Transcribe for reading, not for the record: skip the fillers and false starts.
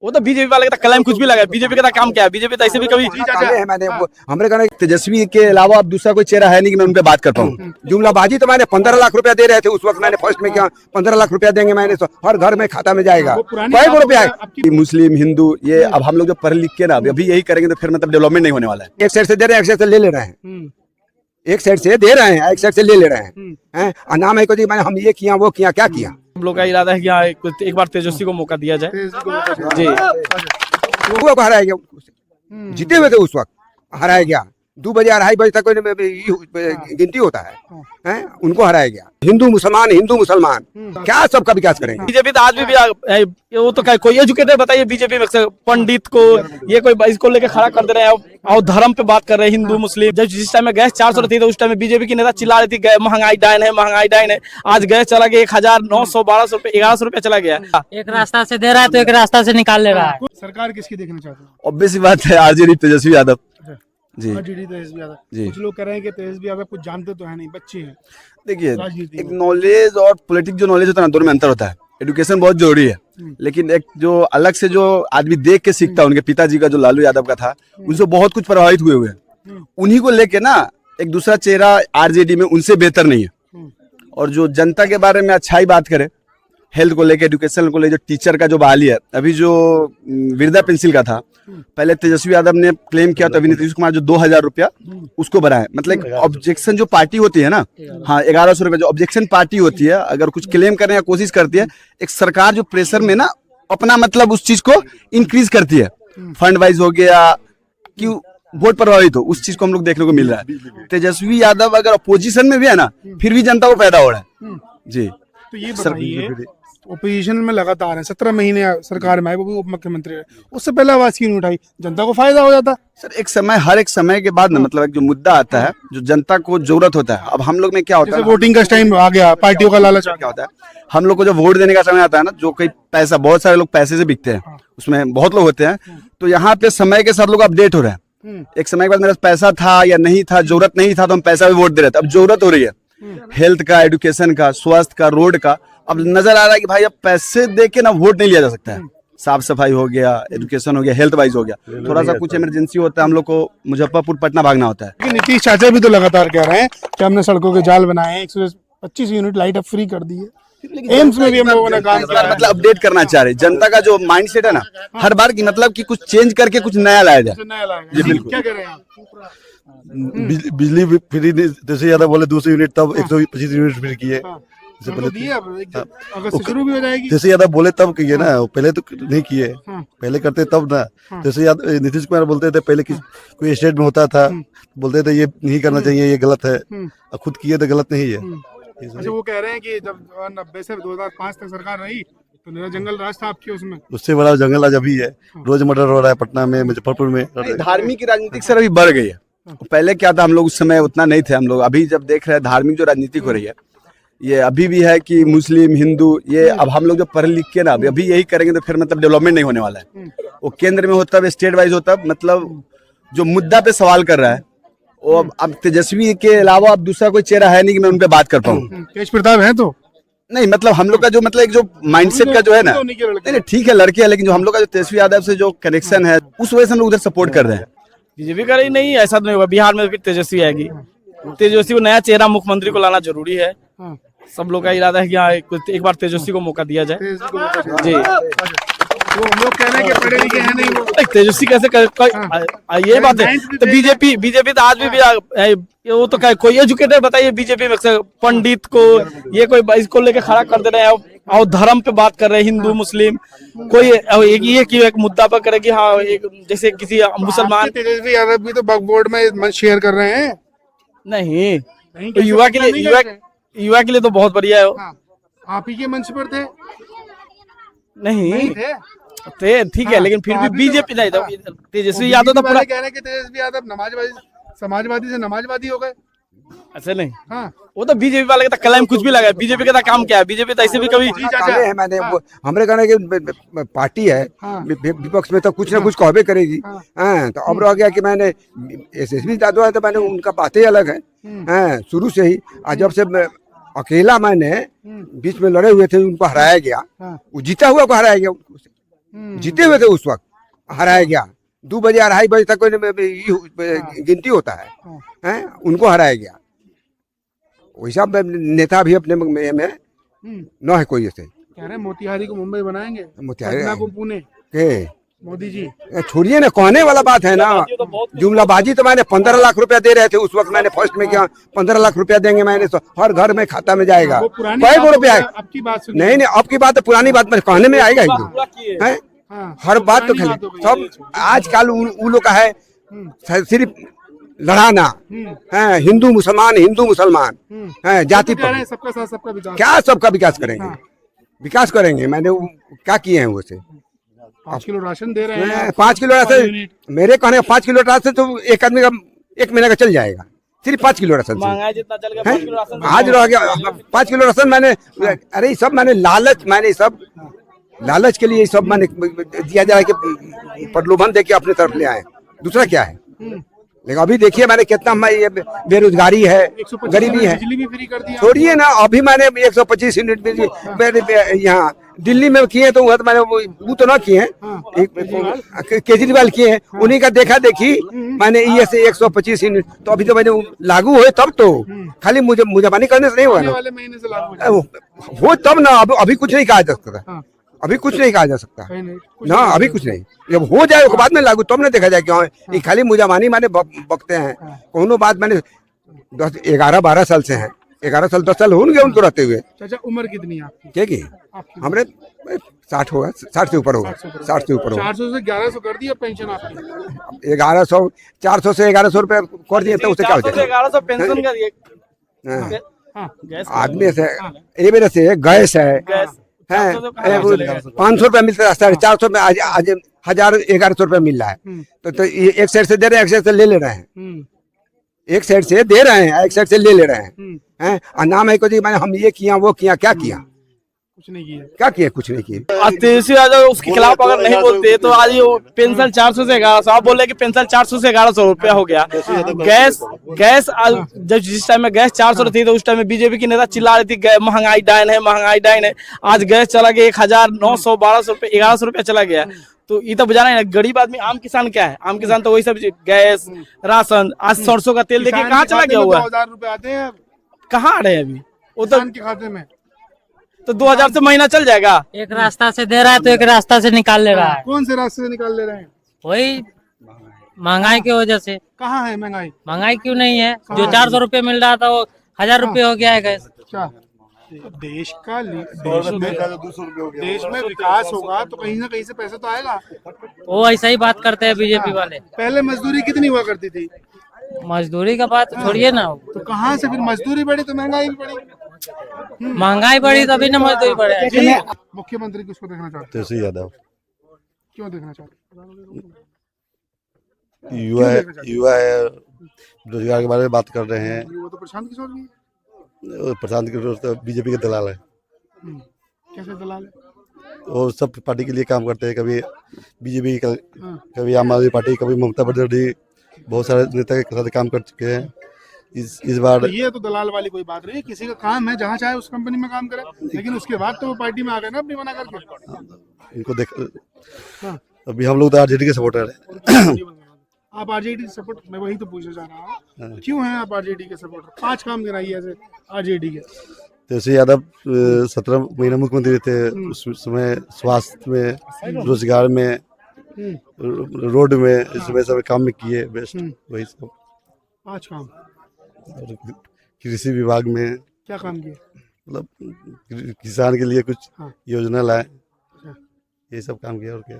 वो तो बीजेपी वाले का क्लेम कुछ भी लगा, बीजेपी का काम क्या है, बीजेपी तो ऐसे भी कभी मैंने हमरे कहना तेजस्वी के अलावा अब दूसरा कोई चेहरा है नहीं कि मैं उन पे बात कर पाऊँ। जुमलाबाजी तो मैंने 15 लाख रुपया दे रहे थे उस वक्त, मैंने फर्स्ट में क्या 15 लाख रुपया देंगे मैंने, हर घर में खाता में जाएगा, कई रुपया है। मुस्लिम हिंदू ये अब हम लोग जो पढ़ लिख के ना अभी यही करेंगे तो फिर मतलब डेवलपमेंट नहीं होने वाला है। एक साइड से दे रहे हैं, एक साइड से ले रहे हैं, एक साइड से दे रहे हैं, एक साइड से ले रहे हैं। नाम है कुछ मैंने हम ये किया वो किया, क्या किया। हम लोग का इरादा है कि हाँ एक बार तेजस्वी को मौका दिया जाए जी। वो हराया गया, जीते हुए थे उस वक्त, हराया गया। 2 बजे 2:30 बजे तक गिनती होता है, उनको हराया गया। हिंदू मुसलमान क्या सबका विकास करेंगे। बीजेपी तो आज भी वो तो कोई एजुकेटेड बताइए बीजेपी में से पंडित को ये कोई इसको लेके खड़ा कर दे रहे हैं और धर्म पे बात कर रहे हैं, हिंदू मुस्लिम। जब जिस टाइम में गैस 400 थी तो उस टाइम में बीजेपी की नेता चिल्ला रही थी महंगाई डाइन है, महंगाई डाइन है। आज गैस चला गया 1900 1200 रुपए 1100 रुपए चला गया। एक रास्ता से दे रहा है तो एक रास्ता से निकाल ले रहा है। सरकार किसकी देखना चाहते हैं? ऑब्वियस बात है आरजेडी तेजस्वी यादव जी। तेजस्वी यादव जी। कुछ लोग कह रहे हैं कि तेजस्वी यादव कुछ जानते तो है नहीं, बच्चे हैं। देखिए एक नॉलेज और पॉलिटिक्स जो नॉलेज होता है ना, दोनों में अंतर होता है। एजुकेशन बहुत जरूरी है, लेकिन एक जो अलग से जो आदमी देख के सीखता है, उनके पिताजी का जो लालू यादव का था, उनसे बहुत कुछ प्रभावित हुए हैं। उन्हीं को लेके ना एक दूसरा चेहरा आरजेडी में उनसे बेहतर नहीं है। और जो जनता के बारे में अच्छाई बात करे, हेल्थ को लेके, एजुकेशन को लेके, जो टीचर का जो बहाली है, अभी जो वृद्धा पेंसिल का था, पहले तेजस्वी यादव ने क्लेम किया तो अभी नीतीश कुमार जो 2000 रुपया उसको बढ़ाए। मतलब ऑब्जेक्शन जो पार्टी होती है ना, हाँ 1100 रुपया जो ऑब्जेक्शन पार्टी होती है, अगर कुछ क्लेम करने की कोशिश करती है, एक सरकार जो प्रेशर में ना अपना मतलब उस चीज को इंक्रीज करती है, फंड वाइज हो गया कि वोट प्रभावित हो, उस चीज को हम लोग देखने को मिल रहा है। तेजस्वी यादव अगर अपोजिशन में भी है ना, फिर भी जनता को फायदा हो रहा है जी। तो ये बताइए, ओपोजिशन में लगातार है, 17 महीने सरकार में आए, वो भी उप मुख्यमंत्री है, उससे पहले आवाज क्यों नहीं उठाई? जनता को फायदा हो जाता सर। एक समय, हर एक समय के बाद ना मतलब एक जो मुद्दा आता है जो जनता को जरूरत होता है। अब हम लोग में क्या होता है, वोटिंग का टाइम आ गया, पार्टियों का लालच क्या होता है, हम लोग को जब वोट देने का समय आता है ना, जो कोई पैसा, बहुत सारे लोग पैसे से बिकते हैं, उसमें बहुत लोग होते हैं, तो यहाँ पे समय के साथ लोग अपडेट हो रहे हैं। एक समय के बाद मेरा पैसा था या नहीं था, जरूरत नहीं था तो हम पैसा भी वोट दे रहे थे, अब जरूरत हो रही है हेल्थ का, एजुकेशन का, स्वास्थ्य का, रोड का। अब नजर आ रहा है कि भाई अब पैसे दे के ना वोट नहीं लिया जा सकता है। साफ सफाई हो गया, एजुकेशन हो गया, हेल्थ वाइज हो गया, थोड़ा सा कुछ इमरजेंसी होता है, हम लोग को मुजफ्फरपुर पटना भागना होता है। नीतीश चाचा भी तो लगातार कह रहे हैं कि हमने सड़कों के जाल बनाए हैं, 125 यूनिट लाइट अब फ्री कर दी है, एम्स में भी हम लोगों ने काम किया। मतलब अपडेट करना चाह रहे जनता का जो माइंडसेट है ना, हर बार की मतलब कि कुछ चेंज करके कुछ नया लाया जाए। जी बिल्कुल। क्या कह रहे हैं आप? बिजली फ्री जैसे ज्यादा बोले 200 यूनिट, तब 125 यूनिट फ्री किए। जैसे पहले शुरू भी हो जाएगी, जैसे ज्यादा बोले तब किए ना, पहले तो नहीं किए, पहले करते तब ना। जैसे नीतीश कुमार बोलते थे पहले कोई स्टेट में होता था, बोलते थे ये नहीं करना चाहिए, ये गलत है, खुद किए तो गलत नहीं है। अच्छा, वो कह रहे हैं कि जब 90 से 2005 तक सरकार रही तो मेरा जंगल राज था आपके, उसमें उससे बड़ा जंगल आज अभी है। रोज मर्डर हो रहा है पटना में, मुजफ्फरपुर में। धार्मिक राजनीतिक सर अभी बढ़ गई है। पहले क्या था, हम लोग उस समय उतना नहीं थे। हम लोग अभी जब देख रहे हैं धार्मिक जो राजनीतिक हो रही है, ये अभी भी है कि मुस्लिम हिंदू ये अब हम लोग जो पढ़ लिख के ना अभी यही करेंगे तो फिर मतलब डेवलपमेंट नहीं होने वाला है। वो केंद्र में होता है, स्टेट वाइज होता है, मतलब जो मुद्दा पे सवाल कर रहा है वो अब तेजस्वी के अलावा अब दूसरा कोई चेहरा है नहीं कि मैं उन पे बात कर पाऊँ। तेज प्रताप है तो नहीं, मतलब हम लोग का जो मतलब एक जो माइंडसेट का जो है ना, नहीं ठीक है लड़के है, लेकिन जो हम लोग का जो तेजस्वी यादव से जो कनेक्शन है, उस वजह से हम लोग उधर सपोर्ट कर रहे हैं। बीजेपी का नहीं, ऐसा तो नहीं होगा। बिहार में भी तेजस्वी आएगी, तेजस्वी को नया चेहरा मुख्यमंत्री को लाना जरूरी है। सब लोग का इरादा है कि हाँ एक बार तेजस्वी को मौका दिया जाए जी। वो लोग कह रहे हैं कि पढ़े लिखे हैं नहीं, वो तेजस्वी कैसे ये बात है। तो बीजेपी तो आज भी वो तो कोई एजुकेटेड बताइए बीजेपी में से पंडित को ये कोई इसको लेके खड़ा कर दे रहे हैं और धर्म पे बात कर रहे हैं, हिंदू मुस्लिम। कोई एक मुद्दा पर करे कि हाँ जैसे किसी मुसलमान। तेजस्वी यादव भी तो बकबोर्ड में मंच शेयर कर रहे हैं। नहीं, तो युवा के लिए तो बहुत बढ़िया है। आप ही के मंच पर थे? नहीं थे, ठीक है, लेकिन फिर भी बीजेपी नहीं था। तेजस्वी यादव तो पूरा कह रहे हैं कि तेजस्वी यादव समाजवादी से नमाजवादी हो गए। ऐसे नहीं, हाँ वो तो बीजेपी वाले का क्लेम कुछ भी लगा, बीजेपी का काम क्या है, बीजेपी तो ऐसे भी कभी है। मैंने हमरे कहना कि पार्टी है, विपक्ष में तो कुछ ना कुछ कहबे करेगी। तो अब रह गया कि मैंने एसएसबी यादव है तो मैंने उनका बातें अलग है शुरू से ही। आज जब से अकेला मैंने बीच में लड़े हुए थे, उनको हराया गया, वो जीता हुआ को हराया गया। जीते हुए थे उस वक्त, हराया गया 2 बजे 2:30 बजे तक कोई गिनती होता है, हैं उनको हराया गया। वैसा नेता भी अपने में न है कोई ऐसे। कह रहे हैं मोतिहारी को मुंबई बनाएंगे, मोतिहारी पटना को पुणे। के मोदी जी छोड़िए ना, कहने वाला बात है ना, जुमलाबाजी तो मैंने 15 लाख रुपया दे रहे थे उस वक्त, मैंने फर्स्ट में किया 15 लाख रुपया देंगे मैंने, तो हर घर में खाता में जाएगा। वो पुरानी कई बात गो रुपया हो है? गया, अब की बात सुनिए। नहीं अब की बात तो पुरानी बात में कहने में आएगा है, हाँ, हर बात तो पुरानी खाली बात हो गई। सब आजकल उन लोग का है सिर्फ लड़ाना है, हिंदू मुसलमान है, जाति कह रहे पर। हैं सबका साथ सबका विकास। क्या सबका विकास करेंगे? विकास करेंगे मैंने क्या किए हैं उसे? 5 किलो राशन दे रहे हैं, 5 किलो राशन, मेरे कहने का 5 किलो राशन तो एक आदमी का 1 महीने का चल जाएगा, सिर्फ 5 किलो राशन से। महंगाई जितना चल गया हैं? 5 किलो राशन आज रह गया 5 किलो राशन मैंने, अरे ये सब मैंने लालच के लिए ये सब मैंने दिया जाए कि प्रलोभन दे के अपने तरफ ले आए, दूसरा क्या है? लेकिन अभी देखिए मैंने कितना ये बेरोजगारी है, 125 गरीबी है। बिजली भी फ्री कर दिया। छोड़िए ना, अभी मैंने 125 यूनिट बिजली मैंने यहाँ दिल्ली में किए, तो वह तो मैंने वो तो ना किए हैं, केजरीवाल किए हैं, उन्हीं का देखा देखी मैंने ये से 125 यूनिट, तो अभी तो मैंने लागू हुए तब तो, खाली मुझे करने से नहीं हुआ आने ना, वाले महीने से लागू हो जाएगा। वो तब ना, अभी कुछ नहीं कहा जा सकता, हाँ, अभी कुछ नहीं कहा जा सकता कहीं नहीं, कुछ ना, नहीं अभी कुछ नहीं, जब हो जाए उसके बाद में लागू तब ना देखा जाए क्यों ये खाली मुजामानी मैंने बकते हैं। कोनो बात मैंने 11-12 साल से हैं, 11 साल 10 साल होंगे उनको रहते हुए। चाचा उम्र कितनी है आपकी? क्या की आपकी हमरे 60 होगा, 60 से ऊपर होगा, 60 से ऊपर होगा। 400 से 1100 कर दिया पेंशन आपकी। 1100 400 से 1100 रुपए कर दिए तो उसे क्या हो 400 से जाएगा? 1100 पेंशन का दिए। हाँ। हाँ, गैस आदमी से ये मेरे से गैस है, गैस हैं 400 से कहाँ चलेगा? 500 रुपया मिलता है, 450 में आज 1000-1100 रुपया मिल रहा है, तो ये एक साइड से दे रहे हैं, एक साइड से ले रहे हैं, एक साइड से दे रहे हैं, एक साइड से ले रहे हैं, और नाम है को जी मैंने हम ये किया वो किया, क्या किया? कुछ नहीं किया। क्या किया? कुछ नहीं किया। आज तेजस्वी यादव उसके खिलाफ अगर नहीं बोलते तो आज ये पेंशन 400 से 1100, आप बोल रहे कि पेंशन 400 से 1100 रुपया हो गया। गैस आज जब जिस टाइम में गैस 400 थी तो उस टाइम में बीजेपी की नेता चिल्ला रही थी महंगाई डाइन है, महंगाई डाइन है। आज गैस चला गया 1900 1200 रुपये 1100 रुपया चला गया। तो ये तो बुझा नहीं, गरीब आदमी आम किसान क्या है? आम किसान तो वही सब गैस राशन, आज सरसों का तेल देखिए कहाँ चला गया हुआ है, 2000 रुपए आते हैं कहाँ आ रहे हैं अभी? वो तो किसान के खाते में। 2000 से महीना चल जाएगा। एक रास्ता से दे रहा है तो एक रास्ता से निकाल ले रहा है, कौन से रास्ते से निकाल ले रहे हैं? वही महंगाई की वजह से। कहाँ है महंगाई? महंगाई क्यों नहीं है? जो 400 रुपये मिल रहा था वो 1000 रुपये हो गया है गैस। क्या देश में विकास होगा तो कहीं ना कहीं से पैसा तो आएगा। वो ऐसा ही बात करते हैं बीजेपी वाले। पहले मजदूरी कितनी हुआ करती थी? मजदूरी का बात छोड़िए ना, तो कहाँ से फिर मजदूरी बढ़ी तो महंगाई भी बढ़ी। महंगाई बढ़ी तभी ना मजदूरी बढ़े। जी, मुख्यमंत्री किसको देखना चाहते हैं? तेजस्वी यादव क्यों देखना चाहते हैं? युवा है, रोजगार के बारे में बात कर रहे हैं। वो तो प्रशांत किशोर जी हैं। और प्रशांत किशोर तो बीजेपी के दलाल है, कैसे दलाल है? वो सब पार्टी के लिए काम करते हैं, कभी बीजेपी का, कभी आम आदमी पार्टी, कभी ममता बनर्जी, बहुत सारे नेता के साथ काम कर चुके हैं। इस बार तो ये तो दलाल वाली कोई बात नहीं, किसी का काम है जहाँ चाहे उस कंपनी में काम करे, लेकिन उसके बाद तो वो पार्टी में आ गए ना अपनी बना करके। इनको देख, अभी हम लोग तो आरजेडी के सपोर्टर हैं। आप आरजेडी के सपोर्ट, मैं वही तो पूछना चाह रहा हूँ, क्यों हैं आप आरजेडी के सपोर्टर? 5 काम गिनाइए ऐसे आरजेडी के। तेजस्वी यादव 17 महीना मुख्यमंत्री थे, उस समय स्वास्थ्य में, रोजगार में, रोड में, इस समय सब काम में किए बेस्ट, वही सब। 5 काम। और कृषि विभाग में क्या काम किए? मतलब किसान के लिए कुछ योजना लाए, अच्छा। ये सब काम किया और क्या।